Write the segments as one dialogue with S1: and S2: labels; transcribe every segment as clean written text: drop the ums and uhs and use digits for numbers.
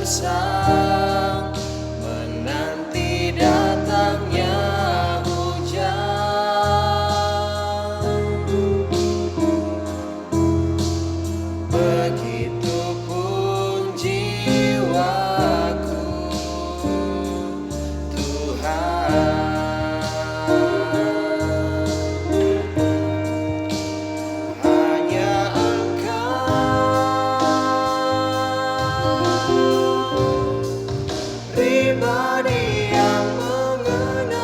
S1: gersang menanti datangnya hujan. Begitupun jiwaku, Tuhan. Pribadi yang mengenal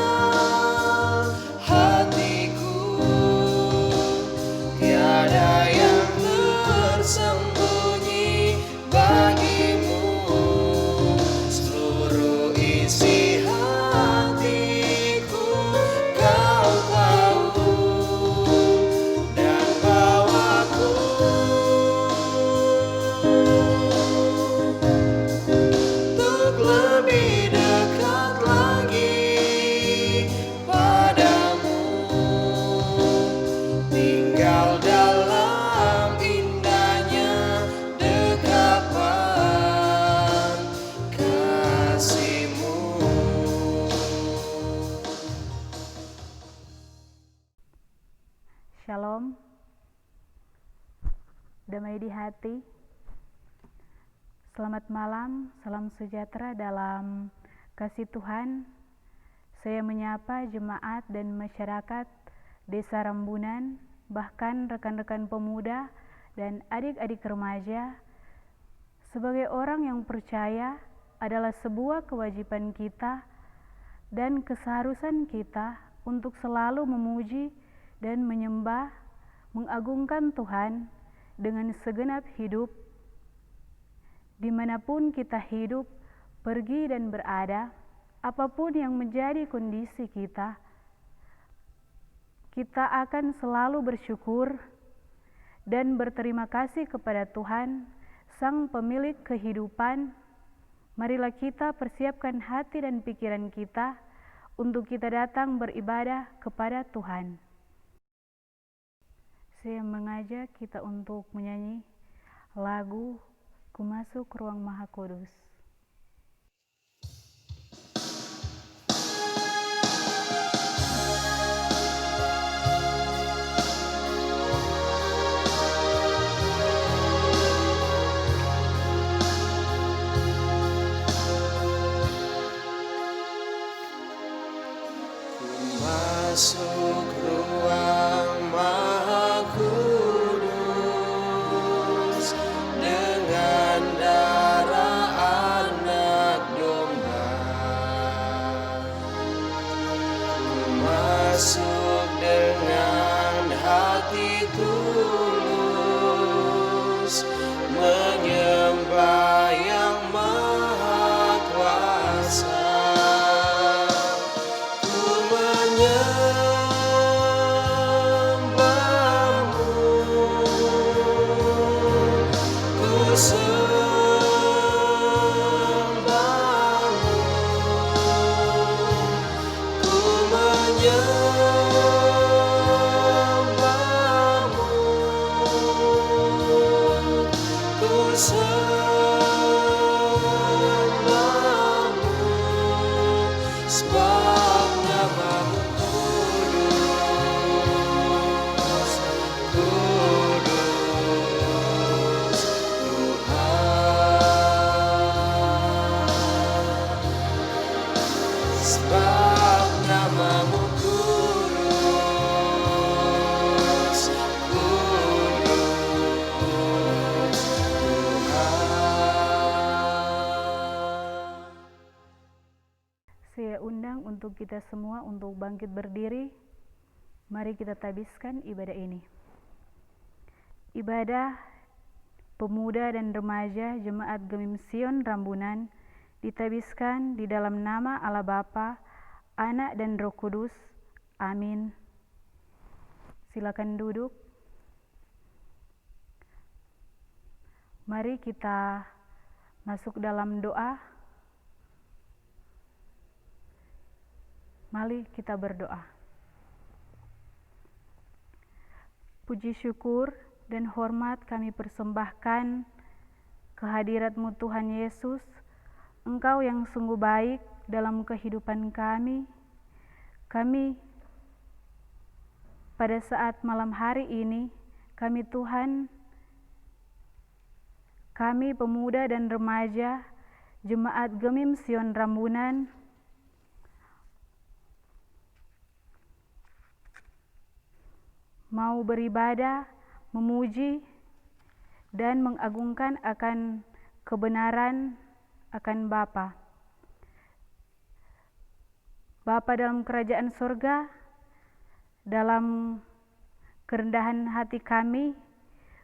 S1: hatiku, tiada yang tersembunyi bagimu. Seluruh isi hatiku kau tahu, dan bawaku untuk lebih dekat lagi padamu, tinggal dalam indahnya dekapan kasih-Mu.
S2: Shalom, damai di hati. Selamat malam, salam sejahtera dalam kasih Tuhan. Saya menyapa jemaat dan masyarakat Desa Rambunan, bahkan rekan-rekan pemuda dan adik-adik remaja. Sebagai orang yang percaya, adalah sebuah kewajiban kita dan keseharusan kita untuk selalu memuji dan menyembah, mengagungkan Tuhan dengan segenap hidup. Dimanapun kita hidup, pergi dan berada, apapun yang menjadi kondisi kita, kita akan selalu bersyukur dan berterima kasih kepada Tuhan, Sang Pemilik kehidupan. Marilah kita persiapkan hati dan pikiran kita untuk kita datang beribadah kepada Tuhan. Saya mengajak kita untuk menyanyi lagu Ku Masuk Ruang Maha Kudus.
S1: Ku masuk ruang Maha Kudus dengan darah anak domba. Ku masuk dengan hati tulus, menyembah Yang Maha Kuasa. Ku menyembah-Mu, ku sembah-Mu, ku menyembah-Mu, ku sembah-Mu, sebab nama-Mu kudus, kudus Tuhan. Sebab nama-Mu kudus, kudus Tuhan.
S2: Saya undang untuk kita semua untuk bangkit berdiri. Mari kita tabiskan ibadah ini. Ibadah pemuda dan remaja Jemaat Gemim Sion Rambunan ditabiskan di dalam nama Allah Bapa, Anak dan Roh Kudus. Amin. Silakan duduk. Mari kita masuk dalam doa. Mari kita berdoa. Puji syukur dan hormat kami persembahkan kehadirat-Mu Tuhan Yesus Engkau yang sungguh baik dalam kehidupan kami. Kami pada saat malam hari ini, kami Tuhan, kami pemuda dan remaja, Jemaat Gemim Sion Rambunan, mau beribadah, memuji, dan mengagungkan akan kebenaran akan Bapa. Bapa dalam kerajaan surga, dalam kerendahan hati kami,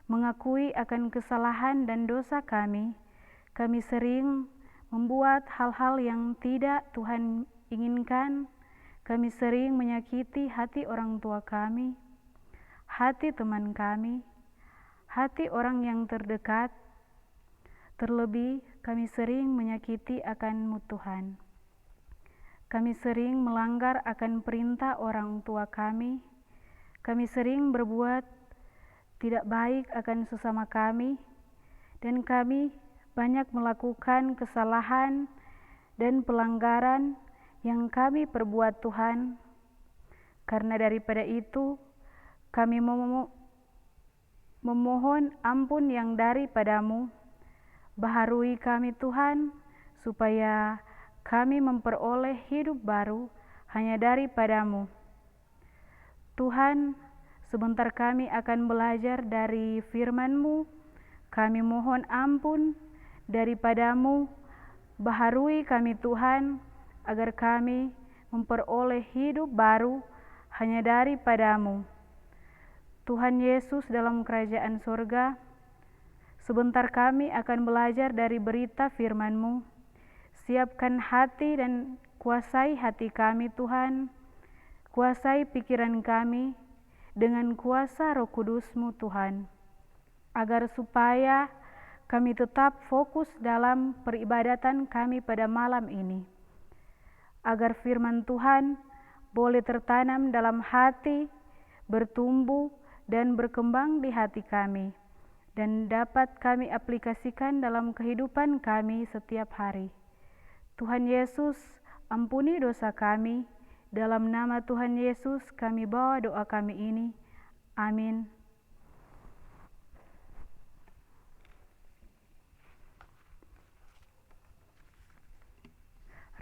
S2: mengakui akan kesalahan dan dosa kami sering membuat hal-hal yang tidak Tuhan inginkan. Kami sering menyakiti hati orang tua kami, hati teman kami, hati orang yang terdekat. Terlebih kami sering menyakiti akan-Mu Tuhan. Kami sering melanggar akan perintah orang tua kami. Kami sering berbuat tidak baik akan sesama kami, dan kami banyak melakukan kesalahan dan pelanggaran yang kami perbuat Tuhan. Karena daripada itu, kami memohon ampun yang daripada-Mu. Baharui kami Tuhan, supaya kami memperoleh hidup baru hanya daripada-Mu. Tuhan, sebentar kami akan belajar dari firman-Mu. Kami mohon ampun daripada-Mu. Baharui kami Tuhan, agar kami memperoleh hidup baru hanya daripada-Mu. Tuhan Yesus dalam kerajaan surga, sebentar kami akan belajar dari berita firman-Mu. Siapkan hati dan kuasai hati kami Tuhan. Kuasai pikiran kami dengan kuasa Roh Kudus-Mu Tuhan, agar supaya kami tetap fokus dalam peribadatan kami pada malam ini. Agar firman Tuhan boleh tertanam dalam hati, bertumbuh dan berkembang di hati kami, dan dapat kami aplikasikan dalam kehidupan kami setiap hari. Tuhan Yesus, ampuni dosa kami. Dalam nama Tuhan Yesus kami bawa doa kami ini. Amin.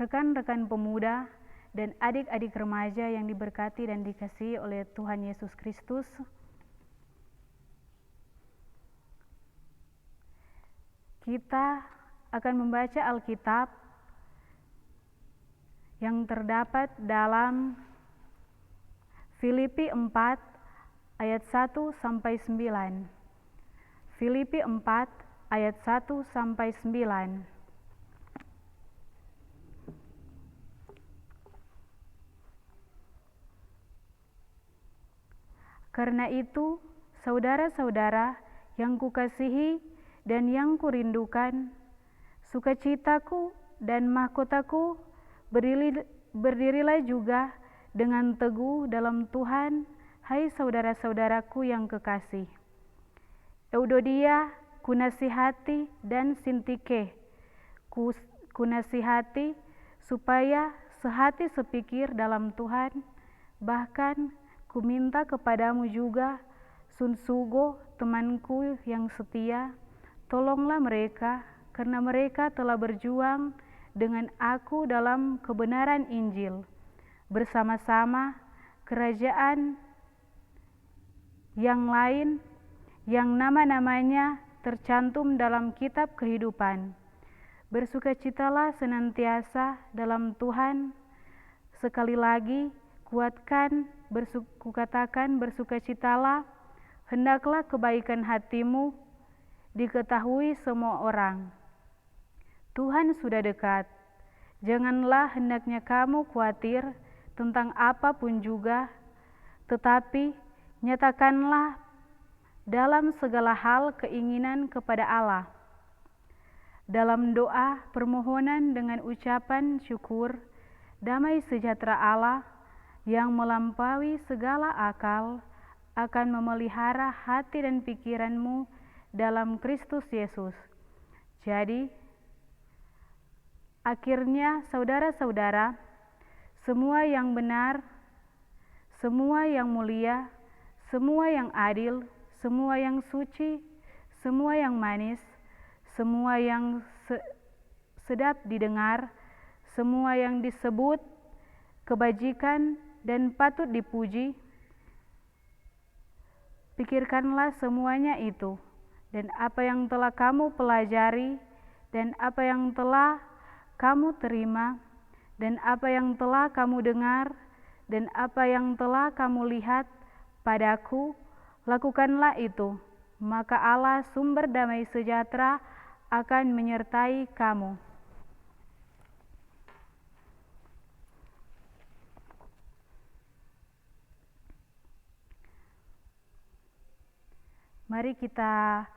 S2: Rekan-rekan pemuda dan adik-adik remaja yang diberkati dan dikasihi oleh Tuhan Yesus Kristus, kita akan membaca Alkitab yang terdapat dalam Filipi 4 ayat 1 sampai 9. Filipi 4 ayat 1 sampai 9. Karena itu, saudara-saudara yang kukasihi dan yang kurindukan, sukacitaku dan mahkotaku, berdirilah juga dengan teguh dalam Tuhan, hai saudara-saudaraku yang kekasih. Eudodia kunasihati dan Sintike kunasihati, supaya sehati sepikir dalam Tuhan. Bahkan kuminta kepadamu juga, Sunsugo, temanku yang setia, tolonglah mereka, karena mereka telah berjuang dengan aku dalam kebenaran Injil, bersama-sama kerajaan yang lain yang nama-namanya tercantum dalam kitab kehidupan. Bersukacitalah senantiasa dalam Tuhan. Sekali lagi, kukatakan bersukacitalah. Hendaklah kebaikan hatimu diketahui semua orang. Tuhan sudah dekat. Janganlah hendaknya kamu khawatir tentang apapun juga, tetapi nyatakanlah dalam segala hal keinginan kepada Allah. Dalam doa permohonan dengan ucapan syukur, damai sejahtera Allah yang melampaui segala akal akan memelihara hati dan pikiranmu dalam Kristus Yesus. Jadi, Akhirnya, saudara-saudara, semua yang benar, semua yang mulia, semua yang adil, semua yang suci, semua yang manis, semua yang sedap didengar, semua yang disebut kebajikan dan patut dipuji, pikirkanlah semuanya itu, dan apa yang telah kamu pelajari, dan apa yang telah kamu terima, dan apa yang telah kamu dengar, dan apa yang telah kamu lihat padaku, lakukanlah itu, maka Allah sumber damai sejahtera akan menyertai kamu. Mari kita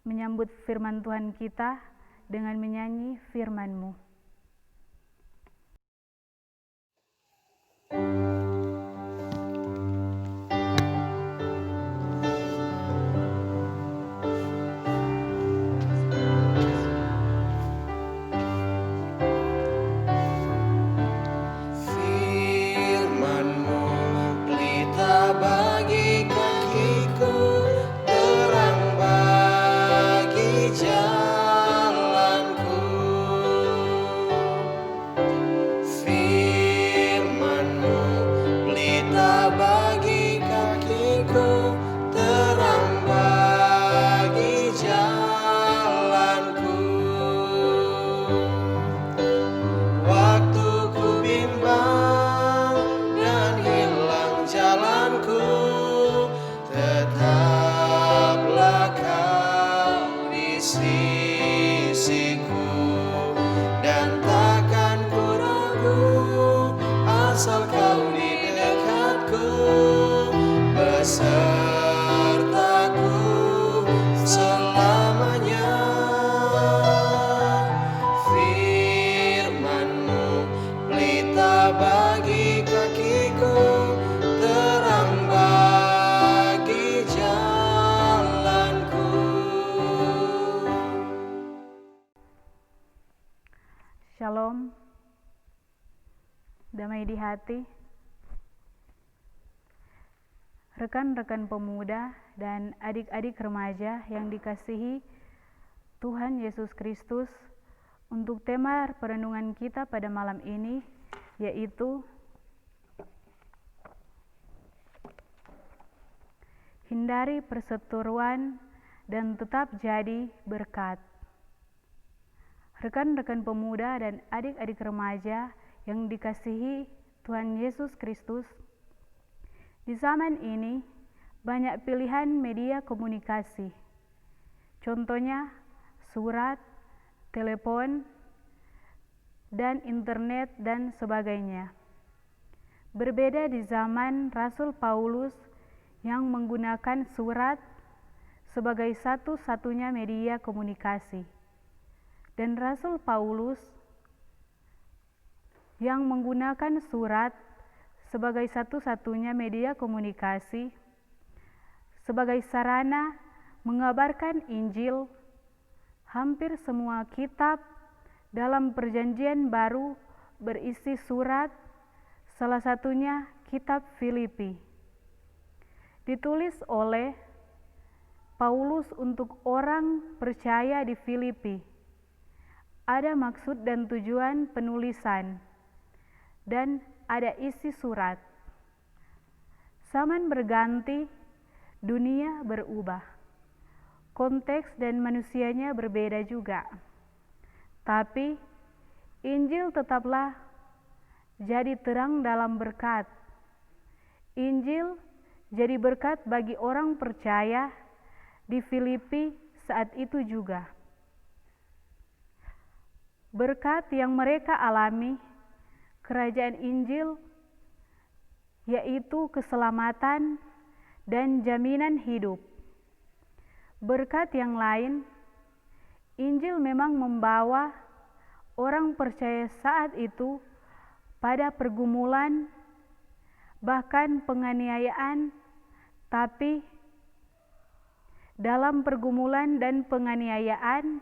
S2: menyambut firman Tuhan kita dengan menyanyi firman-Mu.
S1: Firman-Mu pelita bagi kakiku, terang bagi jalanku. Firman-Mu pelita bagi kakiku, terang bagi jalanku. Waktu ku bimbang dan hilang jalanku, tetaplah Kau di sisiku, dan takkan ku ragu asal Kau di dekatku, besertaku selamanya. Firman-Mu pelita bagi kakiku, terang bagi jalanku.
S2: Shalom, damai di hati. Rekan-rekan pemuda dan adik-adik remaja yang dikasihi Tuhan Yesus Kristus, untuk tema perenungan kita pada malam ini yaitu hindari perseteruan dan tetap jadi berkat. Rekan-rekan pemuda dan adik-adik remaja yang dikasihi Tuhan Yesus Kristus, di zaman ini banyak pilihan media komunikasi. Contohnya surat, telepon, dan internet dan sebagainya. Berbeda di zaman Rasul Paulus yang menggunakan surat sebagai satu-satunya media komunikasi, dan Rasul Paulus yang menggunakan surat sebagai satu-satunya media komunikasi sebagai sarana mengabarkan Injil. Hampir semua kitab dalam Perjanjian Baru berisi surat, salah satunya kitab Filipi. Ditulis oleh Paulus untuk orang percaya di Filipi. Ada maksud dan tujuan penulisan, dan ada isi surat. Zaman berganti, dunia berubah. Konteks dan manusianya berbeda juga. Tapi Injil tetaplah jadi terang dalam berkat. Injil jadi berkat bagi orang percaya di Filipi saat itu juga. Berkat yang mereka alami, kerajaan Injil, yaitu keselamatan dan jaminan hidup. Berkat yang lain, Injil memang membawa orang percaya saat itu pada pergumulan, bahkan penganiayaan, tapi dalam pergumulan dan penganiayaan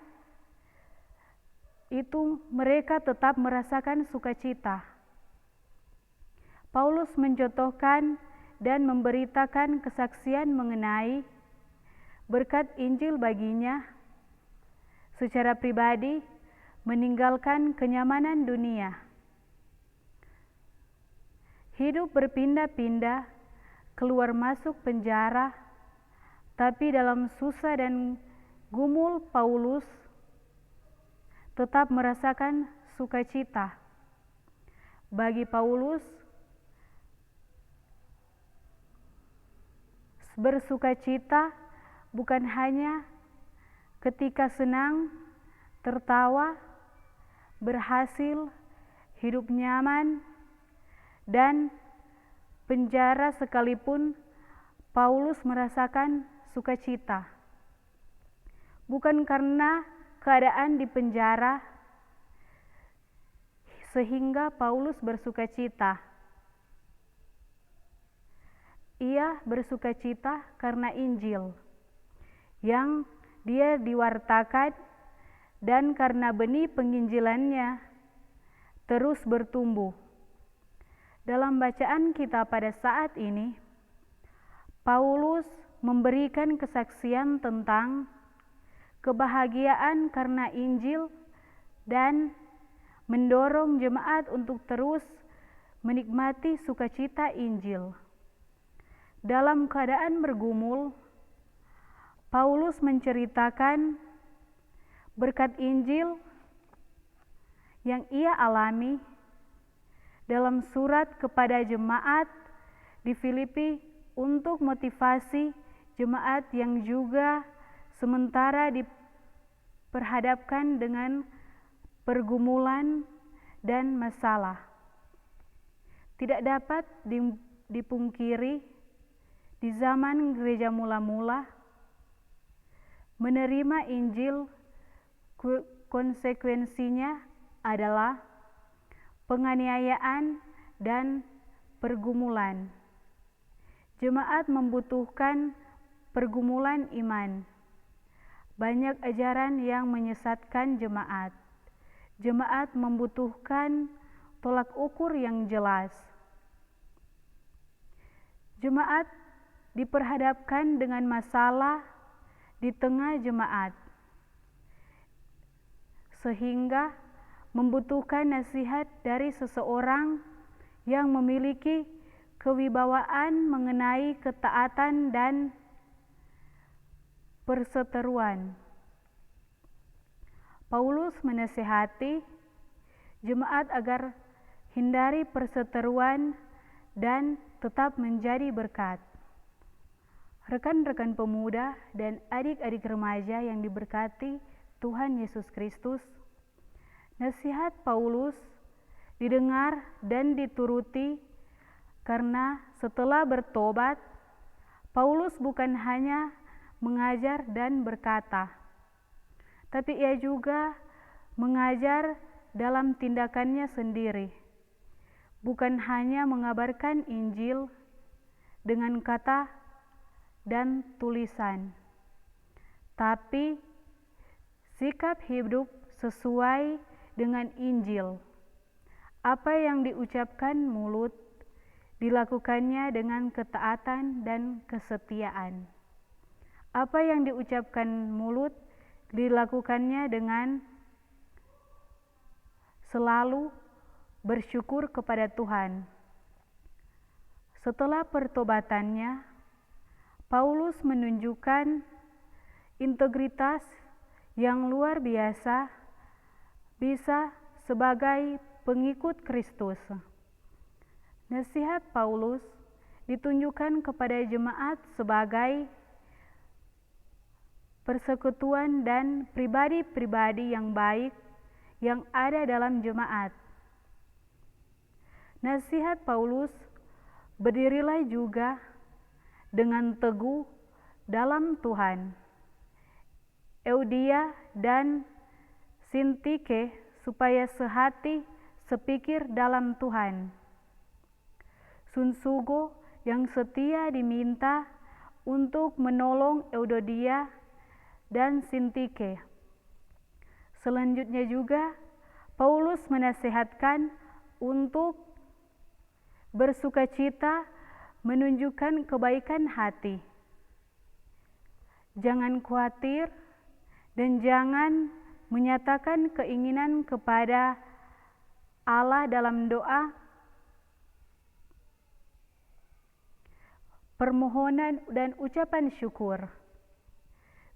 S2: itu mereka tetap merasakan sukacita. Paulus mencontohkan dan memberitakan kesaksian mengenai berkat Injil baginya secara pribadi meninggalkan kenyamanan dunia. Hidup berpindah-pindah, keluar masuk penjara, tapi dalam susah dan gumul Paulus tetap merasakan sukacita. Bagi Paulus, bersukacita bukan hanya ketika senang, tertawa, berhasil, hidup nyaman, dan penjara sekalipun Paulus merasakan sukacita. Bukan karena keadaan di penjara sehingga Paulus bersukacita. Ia bersukacita karena Injil yang dia diwartakan dan karena benih penginjilannya terus bertumbuh. Dalam bacaan kita pada saat ini, Paulus memberikan kesaksian tentang kebahagiaan karena Injil dan mendorong jemaat untuk terus menikmati sukacita Injil. Dalam keadaan bergumul, Paulus menceritakan berkat Injil yang ia alami dalam surat kepada jemaat di Filipi untuk motivasi jemaat yang juga sementara diperhadapkan dengan pergumulan dan masalah. Tidak dapat dipungkiri di zaman gereja mula-mula, menerima Injil konsekuensinya adalah penganiayaan dan pergumulan. Jemaat membutuhkan pergumulan iman. Banyak ajaran yang menyesatkan jemaat. Jemaat membutuhkan tolak ukur yang jelas. Jemaat diperhadapkan dengan masalah di tengah jemaat, sehingga membutuhkan nasihat dari seseorang yang memiliki kewibawaan mengenai ketaatan dan perseteruan. Paulus menasihati jemaat agar hindari perseteruan dan tetap menjadi berkat. Rekan-rekan pemuda dan adik-adik remaja yang diberkati Tuhan Yesus Kristus, nasihat Paulus didengar dan dituruti karena setelah bertobat, Paulus bukan hanya mengajar dan berkata, tapi ia juga mengajar dalam tindakannya sendiri. Bukan hanya mengabarkan Injil dengan kata dan tulisan, tapi sikap hidup sesuai dengan Injil. Apa yang diucapkan mulut, dilakukannya dengan ketaatan dan kesetiaan. Apa yang diucapkan mulut, dilakukannya dengan selalu bersyukur kepada Tuhan. Setelah pertobatannya, Paulus menunjukkan integritas yang luar biasa bisa sebagai pengikut Kristus. Nasihat Paulus ditunjukkan kepada jemaat sebagai persekutuan dan pribadi-pribadi yang baik yang ada dalam jemaat. Nasihat Paulus, berdirilah juga dengan teguh dalam Tuhan. Euodia dan Sintike supaya sehati sepikir dalam Tuhan. Sunsugo yang setia diminta untuk menolong Euodia dan Sintike. Selanjutnya juga Paulus menasihatkan untuk bersukacita, menunjukkan kebaikan hati. Jangan khawatir dan jangan menyatakan keinginan kepada Allah dalam doa, permohonan dan ucapan syukur.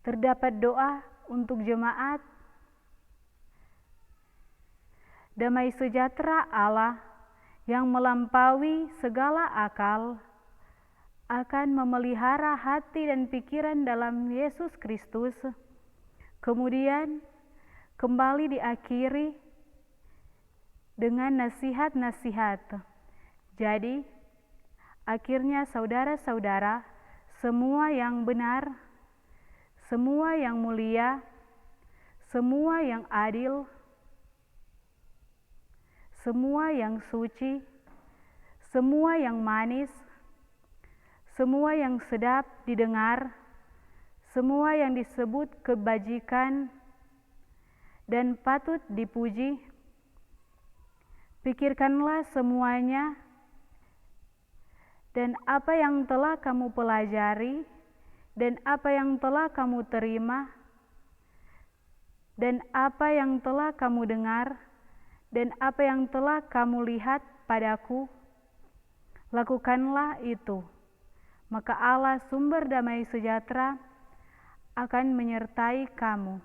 S2: Terdapat doa untuk jemaat. Damai sejahtera Allah yang melampaui segala akal akan memelihara hati dan pikiran dalam Yesus Kristus. Kemudian kembali diakhiri dengan nasihat-nasihat. Jadi, akhirnya saudara-saudara, semua yang benar, semua yang mulia, semua yang adil, semua yang suci, semua yang manis, semua yang sedap didengar, semua yang disebut kebajikan dan patut dipuji, pikirkanlah semuanya, dan apa yang telah kamu pelajari, dan apa yang telah kamu terima, dan apa yang telah kamu dengar, dan apa yang telah kamu lihat padaku, lakukanlah itu. Maka Allah sumber damai sejahtera akan menyertai kamu.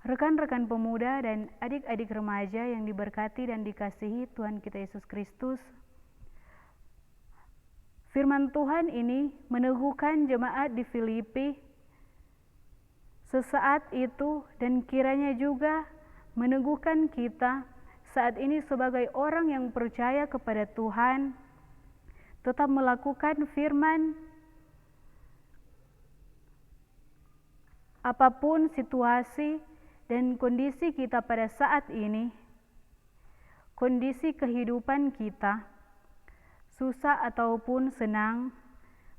S2: Rekan-rekan pemuda dan adik-adik remaja yang diberkati dan dikasihi Tuhan kita Yesus Kristus, firman Tuhan ini meneguhkan jemaat di Filipi sesaat itu, dan kiranya juga meneguhkan kita saat ini sebagai orang yang percaya kepada Tuhan, tetap melakukan firman apapun situasi dan kondisi kita pada saat ini, kondisi kehidupan kita, susah ataupun senang,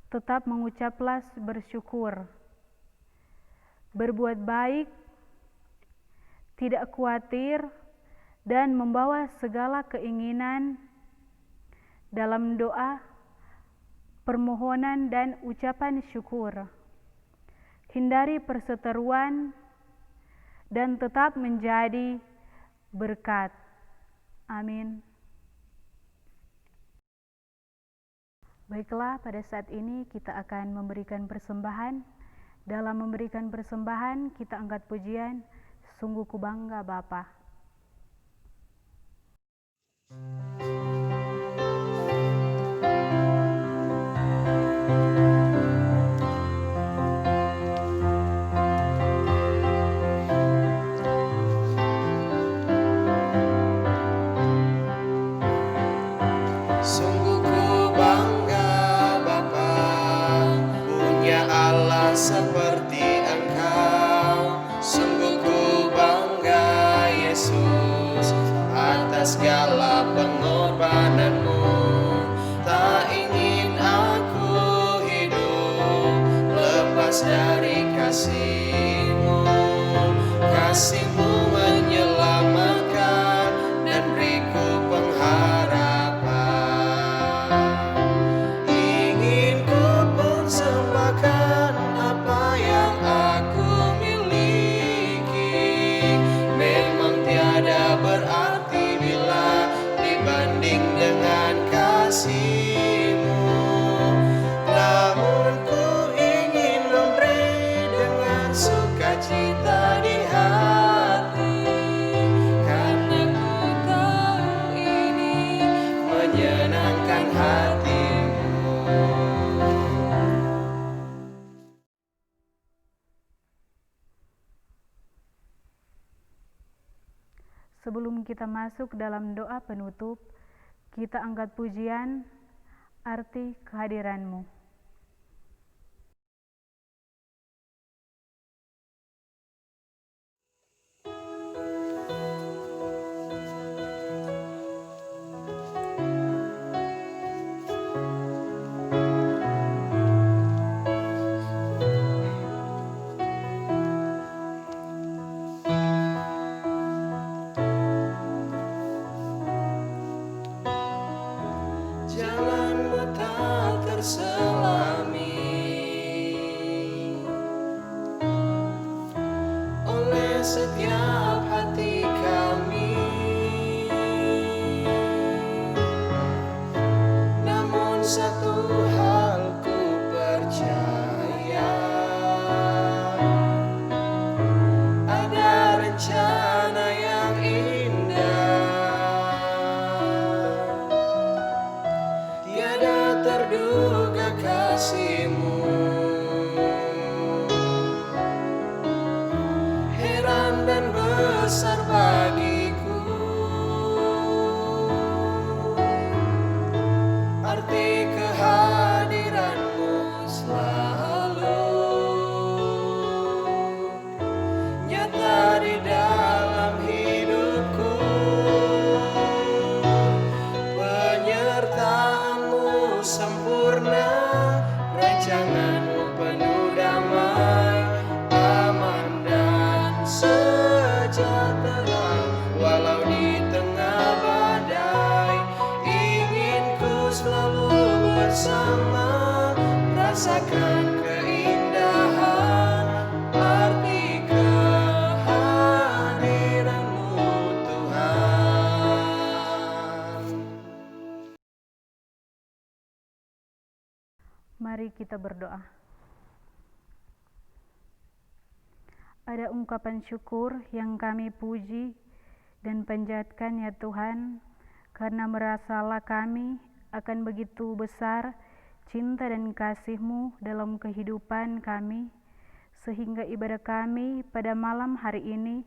S2: tetap mengucaplah bersyukur, berbuat baik, tidak khawatir, dan membawa segala keinginan dalam doa, permohonan, dan ucapan syukur. Hindari perseteruan dan tetap menjadi berkat. Amin. Baiklah, pada saat ini kita akan memberikan persembahan. Dalam memberikan persembahan, kita angkat pujian, sungguh ku bangga Bapa.
S1: Sungguh ku bangga Bapa, punya Allah seperti Engkau. Sungguh ku bangga Yesus atas segala pengorbananmu. Tak ingin aku hidup lepas dari kasih-Mu. Kasih-Mu menyelamatkan dan beriku pengharapan. Ingin ku persembahkan apa yang aku miliki. Memang tiada berarti bila dibanding dengan kasih-Mu. Namun ku ingin memberi dengan sukacita di hati, karena ku tahu ini menyenangkan hati-Mu.
S2: Sebelum kita masuk dalam doa penutup, kita angkat pujian arti kehadiran-Mu.
S1: menerang, walau di tengah badai. Ingin ku selalu bersama, rasakan keindahan arti kehadiran-Mu Tuhan.
S2: Mari kita berdoa. Ada ungkapan syukur yang kami puji dan panjatkan ya Tuhan, karena merasalah kami akan begitu besar cinta dan kasih-Mu dalam kehidupan kami, sehingga ibadah kami pada malam hari ini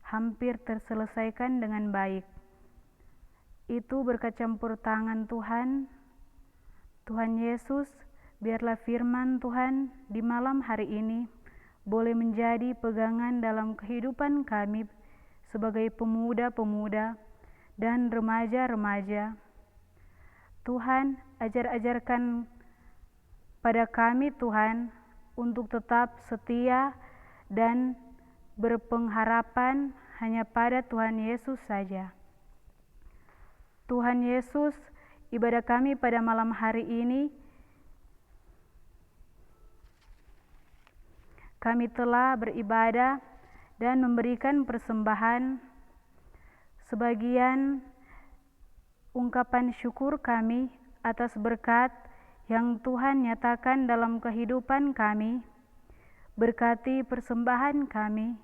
S2: hampir terselesaikan dengan baik. Itu berkat campur tangan Tuhan. Tuhan Yesus, biarlah firman Tuhan di malam hari ini boleh menjadi pegangan dalam kehidupan kami sebagai pemuda-pemuda dan remaja-remaja. Tuhan, ajar-ajarkan pada kami Tuhan untuk tetap setia dan berpengharapan hanya pada Tuhan Yesus saja. Tuhan Yesus, ibadah kami pada malam hari ini, kami telah beribadah dan memberikan persembahan. Sebagian ungkapan syukur kami atas berkat yang Tuhan nyatakan dalam kehidupan kami. Berkati persembahan kami,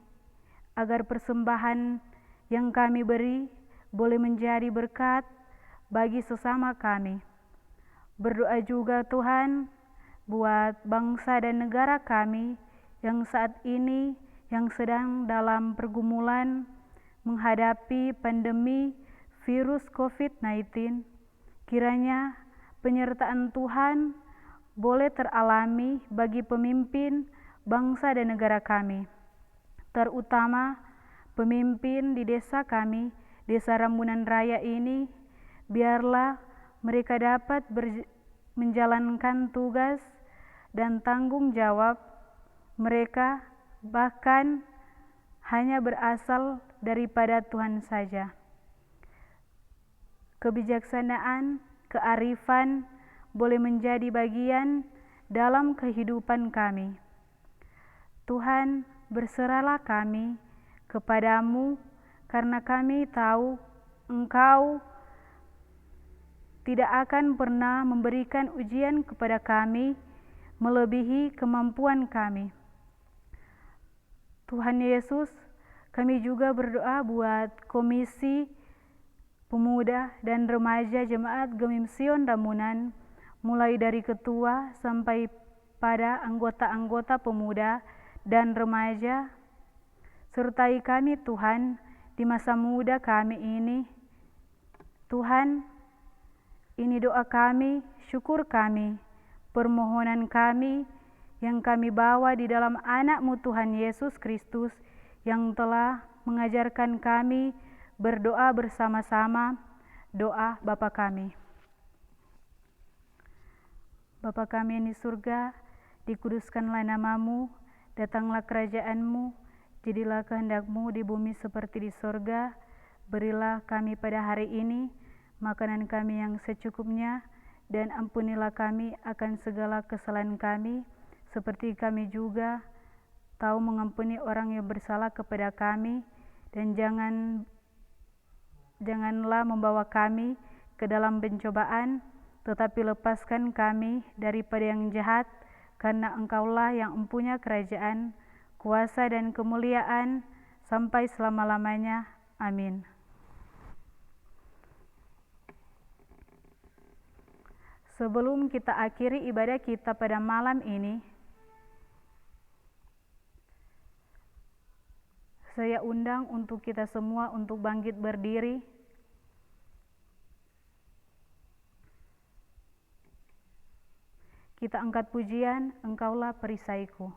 S2: agar persembahan yang kami beri boleh menjadi berkat bagi sesama kami. Berdoa juga Tuhan buat bangsa dan negara kami yang saat ini yang sedang dalam pergumulan menghadapi pandemi virus COVID-19. Kiranya penyertaan Tuhan boleh teralami bagi pemimpin bangsa dan negara kami, terutama pemimpin di desa kami, Desa Rambunan Raya ini. Biarlah mereka dapat menjalankan tugas dan tanggung jawab mereka, bahkan hanya berasal daripada Tuhan saja. Kebijaksanaan, kearifan boleh menjadi bagian dalam kehidupan kami. Tuhan, berserahlah kami kepadamu, karena kami tahu Engkau tidak akan pernah memberikan ujian kepada kami melebihi kemampuan kami. Tuhan Yesus, kami juga berdoa buat Komisi Pemuda dan Remaja Jemaat Gemim Sion Ramunan, mulai dari ketua sampai pada anggota-anggota pemuda dan remaja. Sertai kami Tuhan di masa muda kami ini. Tuhan, ini doa kami, syukur kami, permohonan kami yang kami bawa di dalam anak-Mu Tuhan Yesus Kristus, yang telah mengajarkan kami berdoa bersama-sama. Doa Bapa kami. Bapa kami yang di surga, dikuduskanlah nama-Mu, datanglah kerajaan-Mu, jadilah kehendak-Mu di bumi seperti di surga. Berilah kami pada hari ini makanan kami yang secukupnya, dan ampunilah kami akan segala kesalahan kami, seperti kami juga tahu mengampuni orang yang bersalah kepada kami. Dan janganlah membawa kami ke dalam pencobaan, tetapi lepaskan kami daripada yang jahat, karena Engkaulah yang mempunyai kerajaan, kuasa dan kemuliaan sampai selama-lamanya. Amin. Sebelum kita akhiri ibadah kita pada malam ini, saya undang untuk kita semua untuk bangkit berdiri. Kita angkat pujian, Engkaulah perisaiku.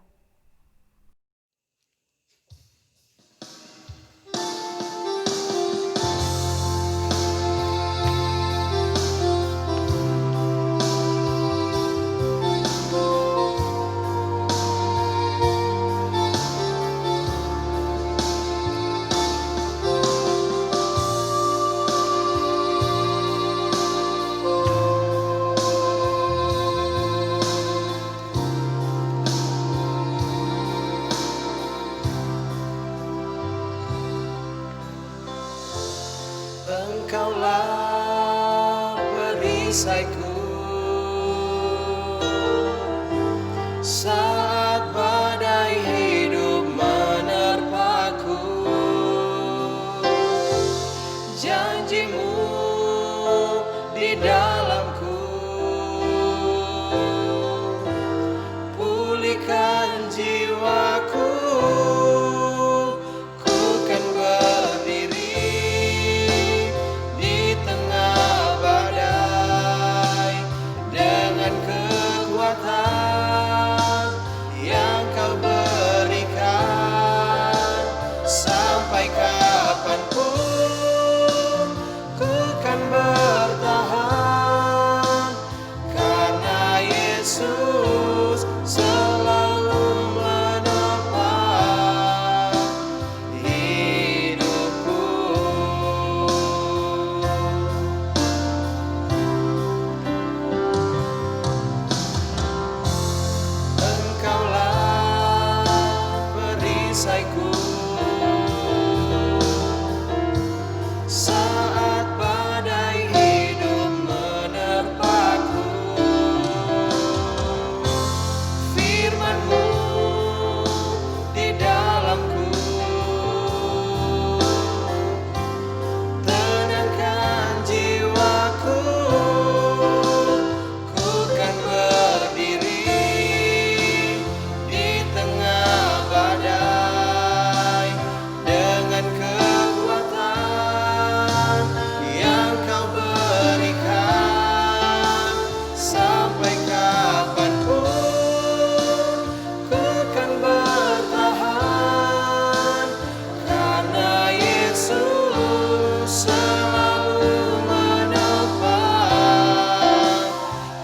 S1: Engkaulah perisaiku saat badai hidup menerpaku. Janjimu di dalamku, pulihkan jiwaku. Ku kan berdiri di tengah badai dengan kekuatan yang kau berikan. Sampai kapanpun ku kan bertahan, karena Yesus selalu menopang hidupku. Engkaulah perisaiku saat badai hidup menerpaku. Firman-Mu di dalamku, tenangkan jiwaku. Ku kan berdiri di tengah badai dengan kekuatan yang kau berikan. Sampai kapanpun ku kan bertahan, karena Yesus selalu menopang.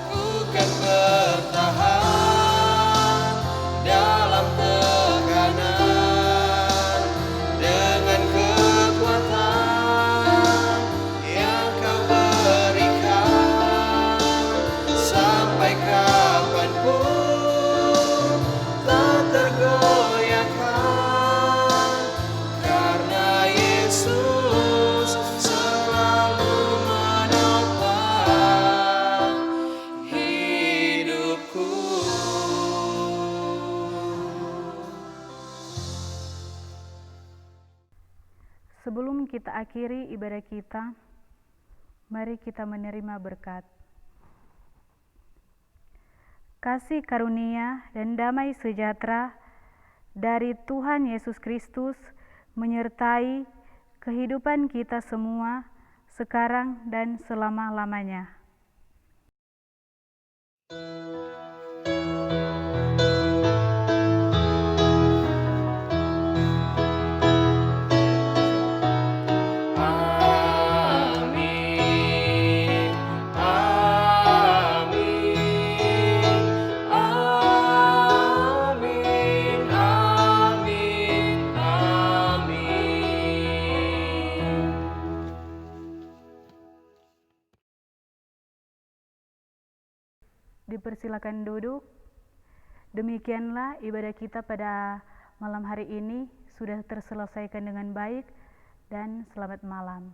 S1: Ku kan bertahan dalam tekanan dengan kekuatan yang kau berikan. Sampai kapanpun tak tergoyahkan, karena Yesus selalu menopang hidupku.
S2: Sebelum kita akhiri ibadah kita, mari kita menerima berkat. Kasih karunia dan damai sejahtera dari Tuhan Yesus Kristus menyertai kehidupan kita semua sekarang dan selama-lamanya.
S1: Amin, amin, amin, amin, amin.
S2: Dipersilakan duduk. Demikianlah ibadah kita pada malam hari ini sudah terselesaikan dengan baik, dan selamat malam.